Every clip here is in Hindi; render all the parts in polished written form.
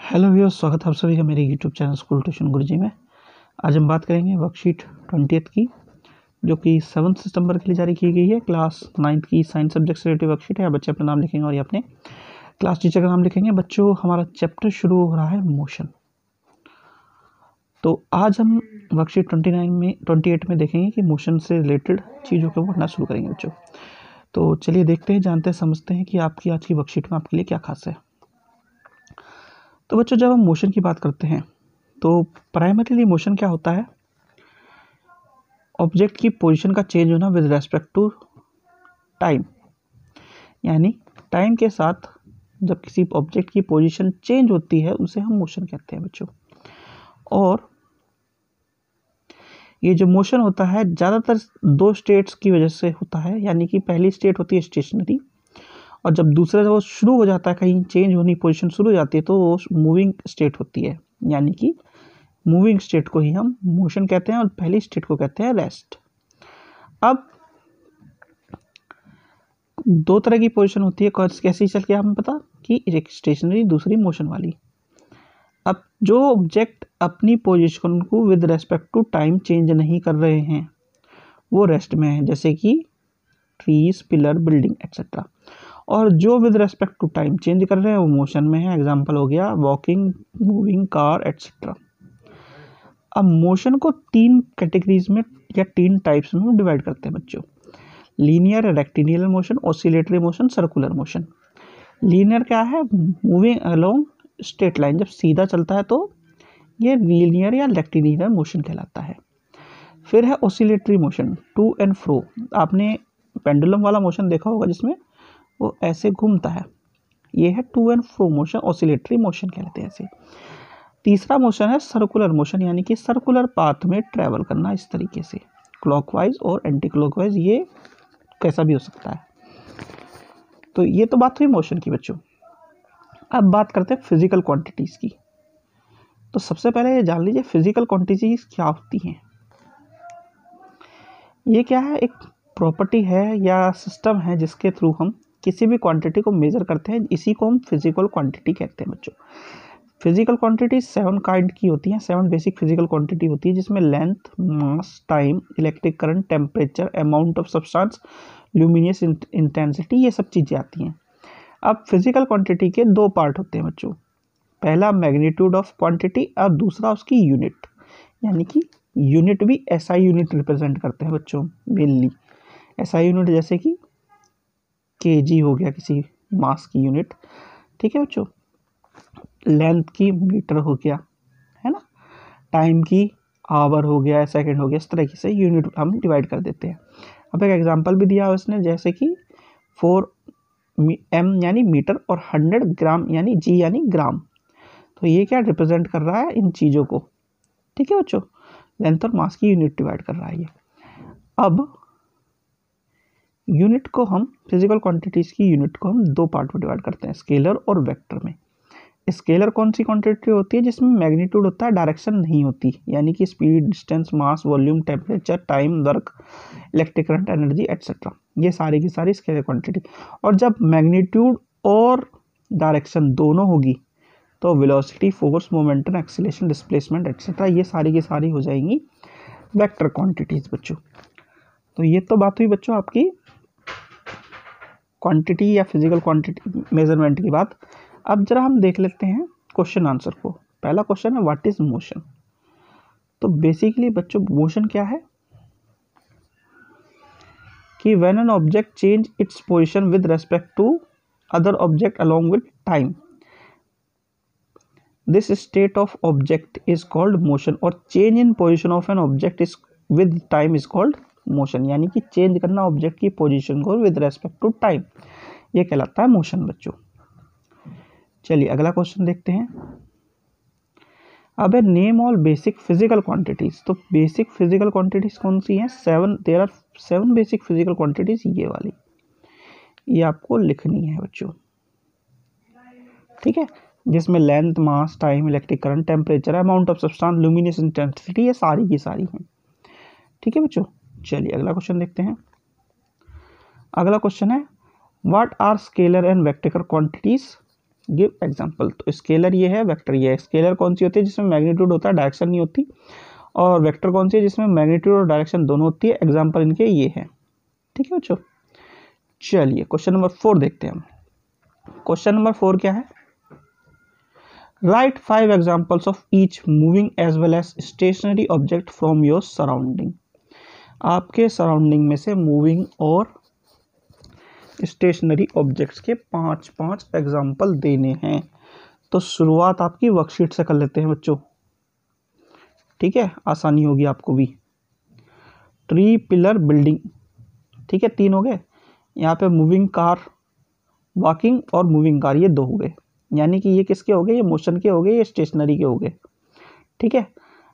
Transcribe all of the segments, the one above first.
हेलो व्यूअर्स, स्वागत है आप सभी का मेरे यूट्यूब चैनल स्कूल ट्यूशन गुरुजी में। आज हम बात करेंगे वर्कशीट 20 की, जो कि 7 सितंबर के लिए जारी की गई है। क्लास 9 की साइंस सब्जेक्ट से रिलेटेड वर्कशीट है। बच्चे अपना नाम लिखेंगे और ये अपने क्लास टीचर का नाम लिखेंगे। बच्चों, हमारा चैप्टर शुरू हो रहा है मोशन। तो आज हम वर्कशीट 28 में देखेंगे कि मोशन से रिलेटेड चीज़ों को पढ़ना शुरू करेंगे बच्चों। तो चलिए देखते हैं, जानते हैं, समझते हैं कि आपकी आज की वर्कशीट में आपके लिए क्या खास है। तो बच्चों, जब हम मोशन की बात करते हैं तो प्राइमरीली मोशन क्या होता है? ऑब्जेक्ट की पोजीशन का चेंज होना विद रेस्पेक्ट टू टाइम, यानी टाइम के साथ जब किसी ऑब्जेक्ट की पोजीशन चेंज होती है उसे हम मोशन कहते हैं बच्चों। और ये जो मोशन होता है ज़्यादातर 2 स्टेट्स की वजह से होता है, यानी कि पहली स्टेट होती है स्टेशनरी, और जब दूसरा वो शुरू हो जाता है, कहीं चेंज होनी पोजीशन शुरू हो जाती है, तो वो मूविंग स्टेट होती है, यानी कि मूविंग स्टेट को ही हम मोशन कहते हैं और पहली स्टेट को कहते हैं रेस्ट। अब 2 तरह की पोजीशन होती है, कैसी चल के हमें पता कि एक स्टेशनरी, दूसरी मोशन वाली। अब जो ऑब्जेक्ट अपनी पोजीशन को with respect to time change नहीं कर रहे हैं वो रेस्ट में है, जैसे कि ट्रीज, पिलर, बिल्डिंग एक्सेट्रा। और जो with respect to time change कर रहे हैं वो मोशन में है। एग्जांपल हो गया वॉकिंग, मूविंग, कार एक्सेट्रा। अब मोशन को 3 कैटेगरीज में या 3 टाइप्स में डिवाइड करते हैं बच्चों: linear, rectilinear motion, oscillatory motion, circular motion. Linear क्या है? मूविंग अलोंग स्ट्रेट लाइन, जब सीधा चलता है तो ये लीनियर या रेक्टिलिनियर मोशन कहलाता है। फिर है oscillatory motion, to and fro. आपने पेंडुलम वाला मोशन देखा होगा जिसमें वो ऐसे घूमता है, ये है to and fro motion, oscillatory motion कहलाते हैं ऐसे। तीसरा मोशन है सर्कुलर मोशन, यानी कि सर्कुलर पाथ में ट्रैवल करना, इस तरीके से क्लॉकवाइज और एंटी क्लॉकवाइज, ये कैसा भी हो सकता है। तो ये तो बात हुई मोशन की बच्चों। अब बात करते हैं फिजिकल क्वांटिटीज़ की। तो सबसे पहले ये जान लीजिए फिजिकल क्वांटिटीज़ क्या होती हैं। ये क्या है? एक प्रॉपर्टी है या सिस्टम है जिसके थ्रू हम किसी भी क्वांटिटी को मेजर करते हैं, इसी को हम फिजिकल क्वांटिटी कहते हैं बच्चों। फिजिकल क्वांटिटी 7 काइंड की होती हैं, 7 बेसिक फिजिकल क्वांटिटी होती है, जिसमें length, mass, time, electric current, temperature, amount of substance, luminous intensity, ये सब चीज़ें आती हैं। अब फिजिकल क्वांटिटी के 2 पार्ट होते हैं बच्चों। पहला मैग्नीट्यूड ऑफ क्वांटिटी और दूसरा उसकी यूनिट, यानी कि यूनिट भी एसआई यूनिट रिप्रेजेंट करते हैं बच्चों मेनली। एसआई यूनिट जैसे कि केजी हो गया किसी मास की यूनिट, ठीक है बच्चों। लेंथ की मीटर हो गया, है ना। टाइम की आवर हो गया, सेकंड हो गया, इस तरीके से यूनिट हम डिवाइड कर देते हैं। अब एक एग्जांपल भी दिया है उसने, जैसे कि 4 m यानी मीटर और 100 ग्राम यानी जी यानी ग्राम। तो ये क्या रिप्रेजेंट कर रहा है? इन चीज़ों को, ठीक है बच्चों। लेंथ और मास की यूनिट डिवाइड कर रहा है ये। अब यूनिट को हम, फिजिकल क्वांटिटीज़ की यूनिट को हम 2 पार्ट में डिवाइड करते हैं, स्केलर और वेक्टर में। स्केलर कौन सी क्वांटिटी होती है? जिसमें मैग्नीट्यूड होता है, डायरेक्शन नहीं होती, यानी कि speed, distance, mass, volume, temperature, time, work, electric current, energy etcetera, ये सारी की सारी स्केलर क्वांटिटी। और जब मैग्नीट्यूड और डायरेक्शन दोनों होगी तो velocity, force, momentum, acceleration, displacement etcetera, ये सारी की सारी हो जाएंगी वेक्टर क्वांटिटीज बच्चों। तो ये तो बात हुई बच्चों आपकी क्वांटिटी या फिजिकल क्वांटिटी मेजरमेंट की बात। अब जरा हम देख लेते हैं क्वेश्चन आंसर को। पहला क्वेश्चन है व्हाट इज मोशन। तो बेसिकली बच्चों मोशन क्या है कि when an object change its position with respect to other object along with time, this state of object is called motion. और change in position of an object is with time is called motion, यानी कि चेंज करना ऑब्जेक्ट की पोजीशन को विद रेस्पेक्ट टू टाइम, ये कहलाता है मोशन बच्चों। चलिए अगला क्वेश्चन देखते हैं। अब है name all basic physical quantities. तो बेसिक फिजिकल क्वांटिटीज कौन सी हैं? 7, there are 7 basic physical quantities, ये वाली, ये आपको लिखनी है बच्चों, ठीक है। जिसमें length, mass, time, electric current, temperature, amount of substance, luminous intensity, ये सारी की सारी हैं, ठीक है बच्चों। चलिए अगला क्वेश्चन देखते हैं। अगला क्वेश्चन है what are scalar and vector quantities. Give example. तो स्केलर ये है, वेक्टर ये है। स्केलर कौन सी होती है? जिसमें मैग्नीट्यूड होता है, डायरेक्शन नहीं होती। और वेक्टर कौन सी है? जिसमें मैग्नीट्यूड और डायरेक्शन दोनों होती है। एग्जाम्पल इनके ये है। ठीक है बच्चों, चलिए क्वेश्चन नंबर 4 देखते हैं हम। क्वेश्चन नंबर 4 क्या है? Write 5 examples of each moving as well as stationary object from your surrounding. आपके सराउंडिंग में से मूविंग और स्टेशनरी ऑब्जेक्ट्स के 5 एग्जाम्पल देने हैं। तो शुरुआत आपकी वर्कशीट से कर लेते हैं बच्चों। ठीक है, आसानी होगी आपको भी। Tree, pillar, building. ठीक है, 3 हो गए। यहाँ पे मूविंग कार, वॉकिंग और मूविंग कार, ये 2 हो गए। यानी कि ये किसके हो गए? ये मोशन के हो गए, ये स्टेशनरी के हो गए। ठीक है,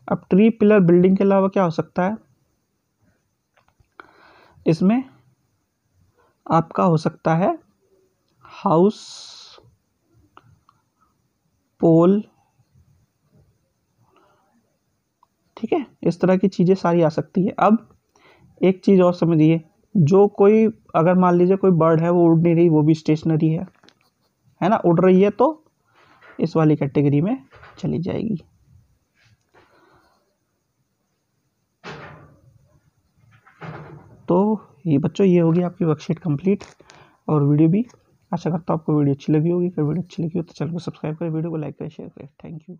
अब ट्री, पिलर, बिल्डिंग के अलावा क्या हो सकता है? इसमें आपका हो सकता है हाउस, पोल। ठीक है, इस तरह की चीज़ें सारी आ सकती है। अब एक चीज़ और समझिए, जो कोई अगर मान लीजिए कोई बर्ड है वो उड़ नहीं रही, वो भी स्टेशनरी है ना। उड़ रही है तो इस वाली कैटेगरी में चली जाएगी। तो ये बच्चों, ये होगी आपकी वर्कशीट कंप्लीट और वीडियो भी। आशा करता हूँ आपको वीडियो अच्छी लगी होगी। अगर वीडियो अच्छी लगी हो तो चैनल को सब्सक्राइब करें, वीडियो को लाइक करें, शेयर करें। Thank you.